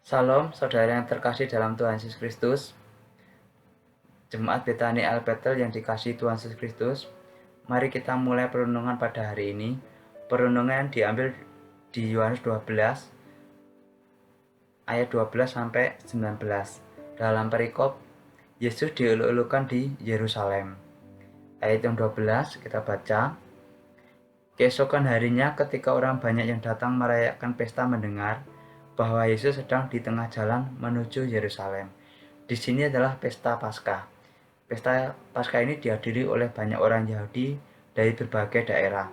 Salam saudara yang terkasih dalam Tuhan Yesus Kristus. Jemaat Betani El Betel yang dikasihi Tuhan Yesus Kristus. Mari kita mulai perenungan pada hari ini. Perenungan diambil di Yohanes 12 ayat 12 sampai 19. Dalam perikop Yesus dieluk-elukan di Yerusalem. Ayat yang 12 kita baca. Keesokan harinya ketika orang banyak yang datang merayakan pesta mendengar bahwa Yesus sedang di tengah jalan menuju Yerusalem. Di sini adalah pesta Paskah. Pesta Paskah ini dihadiri oleh banyak orang Yahudi dari berbagai daerah.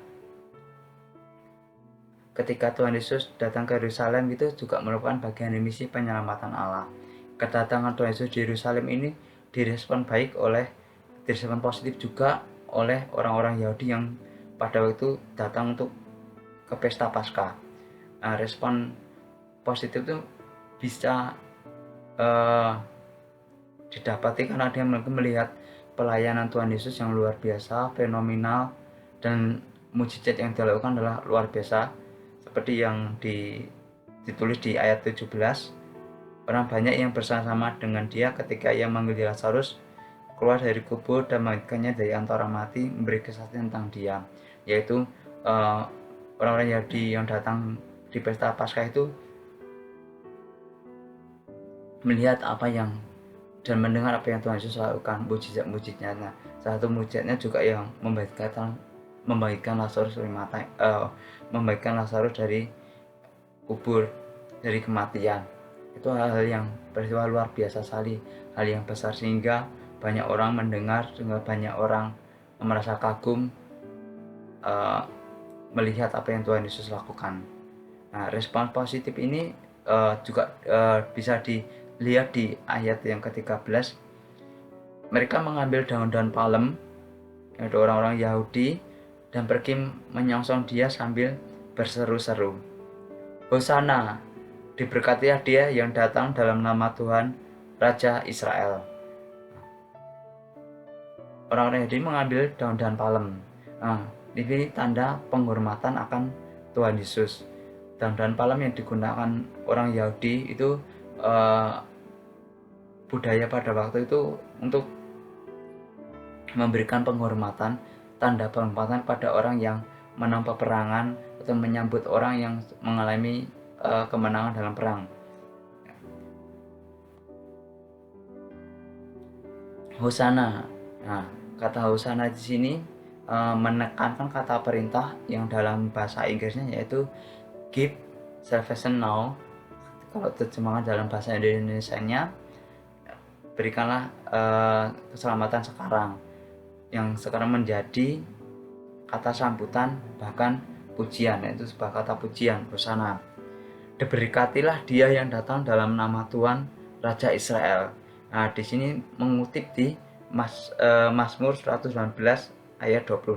Ketika Tuhan Yesus datang ke Yerusalem itu juga merupakan bagian dari misi penyelamatan Allah. Kedatangan Tuhan Yesus di Yerusalem ini direspon positif juga oleh orang-orang Yahudi yang pada waktu itu datang untuk ke pesta Paskah. Respon positif itu bisa didapati karena dia melihat pelayanan Tuhan Yesus yang luar biasa, fenomenal, dan mujizat yang dilakukan adalah luar biasa. Seperti yang ditulis di ayat 17, orang banyak yang bersama-sama dengan dia ketika ia memanggil Lazarus keluar dari kubur dan membangkitkannya dari antara mati, memberi kesaksian tentang dia, yaitu orang-orang Yahudi yang datang di pesta Paskah itu melihat apa yang dan mendengar apa yang Tuhan Yesus lakukan, mujizat-mujizatnya. Salah satu mujizatnya juga yang membangkitkan Lazarus dari kubur, dari kematian. Itu hal-hal yang peristiwa luar biasa sekali, hal yang besar sehingga banyak orang mendengar, sehingga banyak orang merasa kagum melihat apa yang Tuhan Yesus lakukan. Nah, respon positif ini juga bisa dilihat di ayat yang ke-13. Mereka mengambil daun-daun palem, yaitu orang-orang Yahudi, dan pergi menyongsong dia sambil berseru-seru, Hosana, diberkatilah dia yang datang dalam nama Tuhan, Raja Israel. Orang-orang Yahudi mengambil daun-daun palem. Nah, ini tanda penghormatan akan Tuhan Yesus. Daun-daun palem yang digunakan orang Yahudi itu budaya pada waktu itu untuk memberikan penghormatan, tanda penghormatan pada orang yang menang peperangan atau menyambut orang yang mengalami kemenangan dalam perang. Hosana. Nah, kata Hosana di sini menekankan kata perintah yang dalam bahasa Inggrisnya yaitu give salvation now. Kalau terjemahan dalam bahasa Indonesianya, berikanlah keselamatan sekarang, yang sekarang menjadi kata sambutan bahkan pujian, yaitu sebuah kata pujian, Hosana. Diberkatilah dia yang datang dalam nama Tuhan, Raja Israel. Nah, di sini mengutip di Mazmur 119 ayat 26.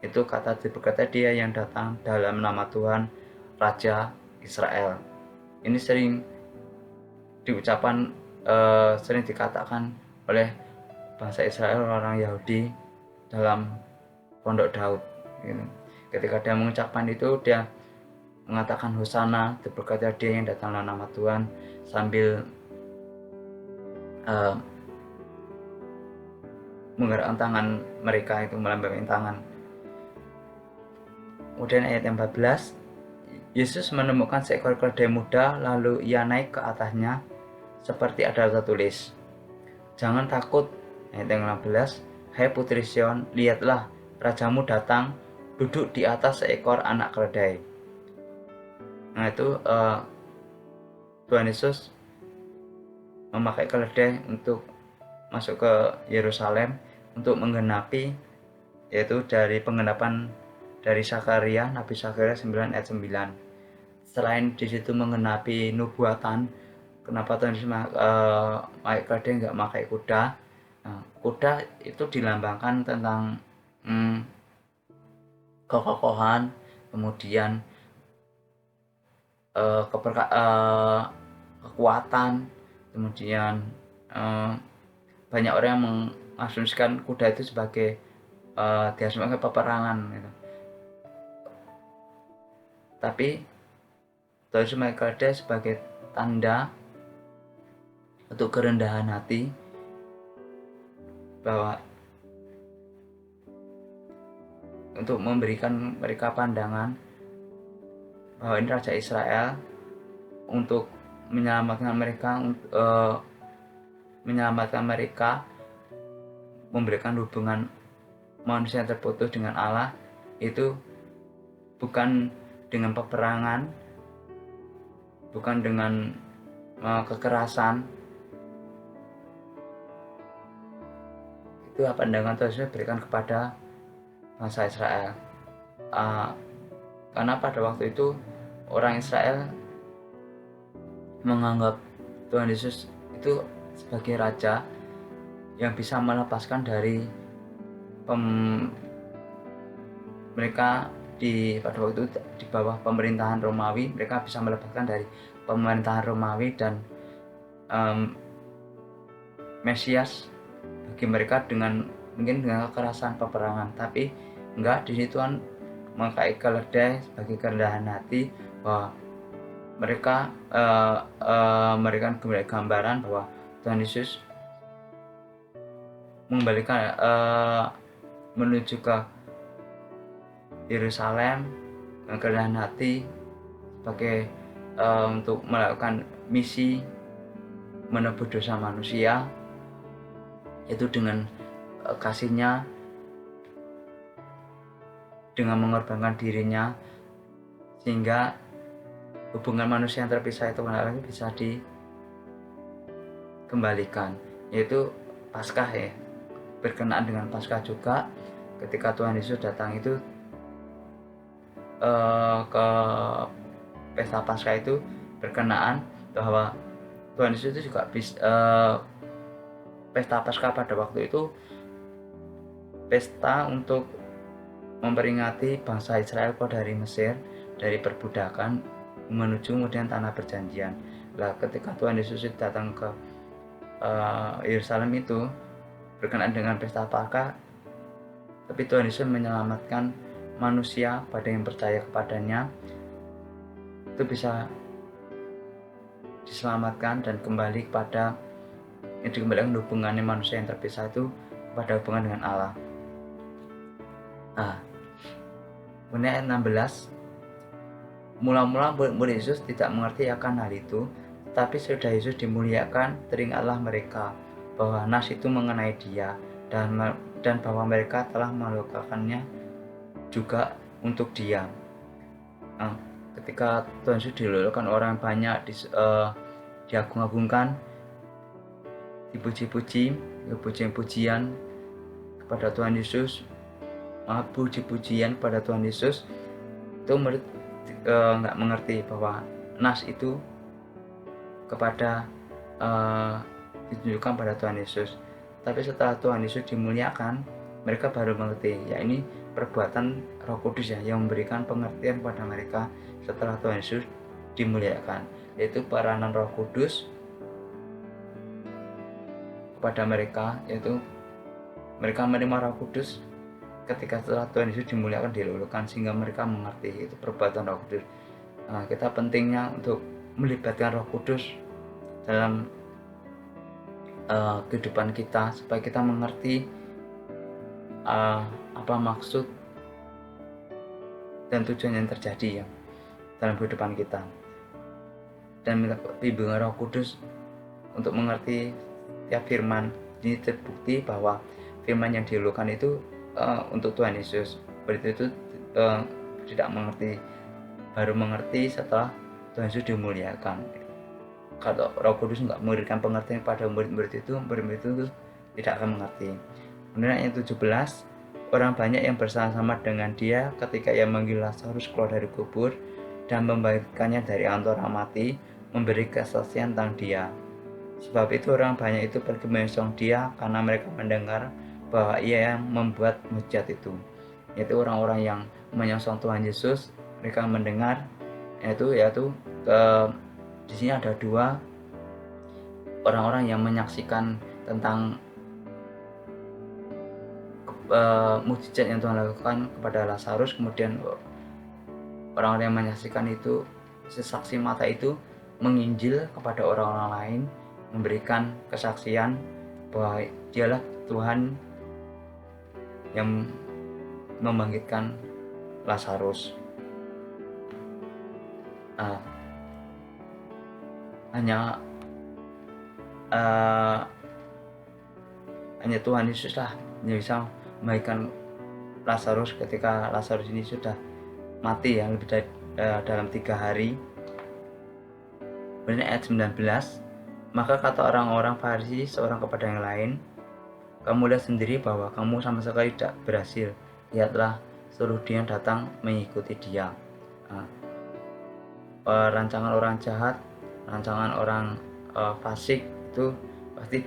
Itu kata diberkati dia yang datang dalam nama Tuhan, Raja Israel. Ini sering diucapkan, sering dikatakan oleh bangsa Israel, orang Yahudi dalam pondok Daud. Ketika dia mengucapkan itu, dia mengatakan Hosana, diberkati dia yang datang dalam nama Tuhan, sambil menggerakkan tangan mereka, itu melambaikan tangan. Kemudian ayat 14, Yesus menemukan seekor keledai muda, lalu ia naik ke atasnya, seperti ada tertulis, jangan takut. Ayat 16, hai putri Sion, lihatlah rajamu datang, duduk di atas seekor anak keledai. Nah, itu Tuhan Yesus memakai keledai untuk masuk ke Yerusalem untuk menggenapi, yaitu dari penggenapan dari Zakaria, Nabi Zakaria 9 ayat 9. Selain di situ menggenapi nubuatan, kenapa Tuhan Yesus pakai keledai nggak pakai kuda? Nah, kuda itu dilambangkan tentang kekokohan, kemudian kekuatan, kemudian banyak orang yang mengasumsikan kuda itu sebagai diasumsikan peperangan gitu. Tapi Tuhan Yesus keledai sebagai tanda untuk kerendahan hati, bahwa untuk memberikan mereka pandangan bahwa ini Raja Israel untuk menyelamatkan mereka, memberikan hubungan manusia yang terputus dengan Allah itu bukan dengan peperangan, bukan dengan kekerasan. Itu pandangan Tuhan Yesus berikan kepada bangsa Israel. Karena pada waktu itu orang Israel menganggap Tuhan Yesus itu sebagai raja yang bisa melepaskan dari mereka pada waktu itu di bawah pemerintahan Romawi. Mereka bisa melepaskan dari pemerintahan Romawi dan Mesias bagi mereka mungkin dengan kekerasan peperangan. Tapi enggak, di situ kan mengkai keledai sebagai kerendahan hati, bahwa mereka memberikan gambaran bahwa Tuhan Yesus mengembalikan menuju ke Yerusalem dengan kerendahan hati sebagai untuk melakukan misi menebus dosa manusia, yaitu dengan kasihnya, dengan mengorbankan dirinya, sehingga hubungan manusia yang terpisah itu bisa dikembalikan, yaitu Paskah ya. Berkenaan dengan Paskah juga, ketika Tuhan Yesus datang itu ke pesta Paskah itu berkenaan bahwa Tuhan Yesus itu juga pesta Paskah pada waktu itu pesta untuk memperingati bangsa Israel keluar dari Mesir, dari perbudakan menuju kemudian tanah perjanjian. Lah ketika Tuhan Yesus datang ke Yerusalem itu berkenaan dengan pesta Paskah, tapi Tuhan Yesus menyelamatkan manusia pada yang percaya kepadanya itu bisa diselamatkan dan kembali kepada dikembalikan hubungannya manusia yang terpisah itu kepada hubungan dengan Allah. Kemudian ayat 16, mula-mula murid Yesus tidak mengerti akan hal itu, tetapi sudah Yesus dimuliakan, teringatlah mereka bahwa nas itu mengenai dia dan bahwa mereka telah melakukannya juga untuk dia. Ketika Tuhan Yesus dilulukan, orang banyak diagung-agungkan, dipuji-puji, pujian kepada Tuhan Yesus, puji-pujian kepada Tuhan Yesus. Itu murid nggak mengerti bahwa nas itu kepada ditunjukkan pada Tuhan Yesus. Tapi setelah Tuhan Yesus dimuliakan, mereka baru mengerti, ya ini perbuatan Roh Kudus ya yang memberikan pengertian pada mereka setelah Tuhan Yesus dimuliakan, yaitu peranan Roh Kudus kepada mereka, yaitu mereka menerima Roh Kudus ketika setelah Tuhan Yesus dimuliakan, dilulukan, sehingga mereka mengerti itu perbuatan Roh Kudus. Kita pentingnya untuk melibatkan Roh Kudus dalam kehidupan kita supaya kita mengerti apa maksud dan tujuan yang terjadi ya dalam kehidupan kita, dan minta bimbingan Roh Kudus untuk mengerti tiap firman. Ini terbukti bahwa firman yang dilulukan itu untuk Tuhan Yesus. Berarti itu tidak mengerti, baru mengerti setelah Tuhan Yesus dimuliakan. Kalau Roh Kudus nggak memberikan pengertian pada murid-murid itu tidak akan mengerti. Kemudian ayat 17, orang banyak yang bersama-sama dengan dia ketika ia memanggil Lazarus keluar dari kubur dan membangkitkannya dari antara mati, memberi kesaksian tentang dia. Sebab itu orang banyak itu pergi menyongsong dia karena mereka mendengar bahwa ia yang membuat mujizat itu. Yaitu orang-orang yang menyongsong Tuhan Yesus, mereka mendengar, yaitu di sini ada dua orang-orang yang menyaksikan tentang mujizat yang Tuhan lakukan kepada Lazarus. Kemudian orang-orang yang menyaksikan itu, sesaksi mata itu menginjil kepada orang-orang lain, memberikan kesaksian bahwa Dialah Tuhan yang membangkitkan Lazarus. Hanya Tuhan Yesus lah yang bisa membangkitkan Lazarus ketika Lazarus ini sudah mati ya lebih dari dalam 3 hari. Kemudian ayat 19, maka kata orang-orang Farisi seorang kepada yang lain, kamu lihat sendiri bahwa kamu sama sekali tidak berhasil. Lihatlah, seluruh dunia datang mengikuti dia. Rancangan orang jahat, rancangan orang fasik itu pasti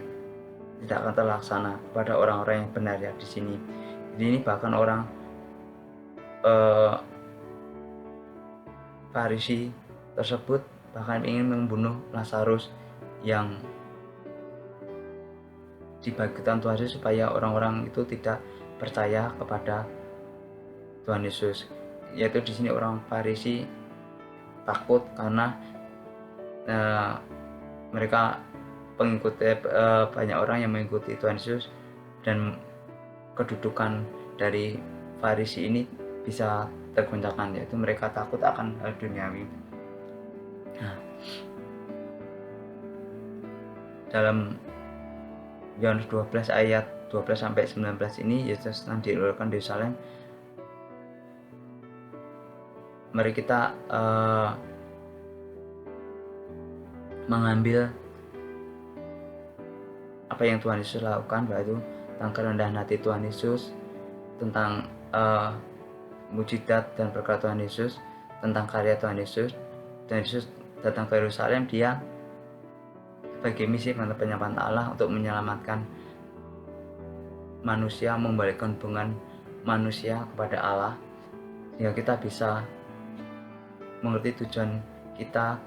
tidak akan terlaksana pada orang-orang yang benar ya di sini. Jadi ini bahkan orang Farisi tersebut bahkan ingin membunuh Lazarus yang dibangkitkan Tuhan Yesus supaya orang-orang itu tidak percaya kepada Tuhan Yesus. Yaitu di sini orang Farisi takut karena mereka banyak orang yang mengikuti Tuhan Yesus dan kedudukan dari Farisi ini bisa tergoncangkan, yaitu mereka takut akan hal duniawi. Dalam Yohanes 12 ayat 12 sampai 19 ini Yesus sedang dielurkan di Yerusalem. Mari kita mengambil apa yang Tuhan Yesus lakukan, yaitu tentang kerendahan hati Tuhan Yesus, tentang mujizat dan berkat Tuhan Yesus, tentang karya Tuhan Yesus. Dan Yesus datang ke Yerusalem, dia bagi misi penyampaian Allah untuk menyelamatkan manusia, membalikkan hubungan manusia kepada Allah, sehingga kita bisa mengerti tujuan kita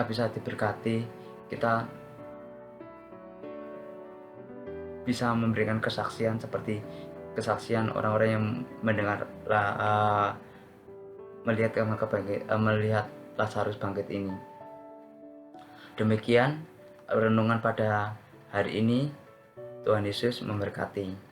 bisa diberkati, kita bisa memberikan kesaksian seperti kesaksian orang-orang yang melihat Lazarus bangkit ini. Demikian renungan pada hari ini. Tuhan Yesus memberkati.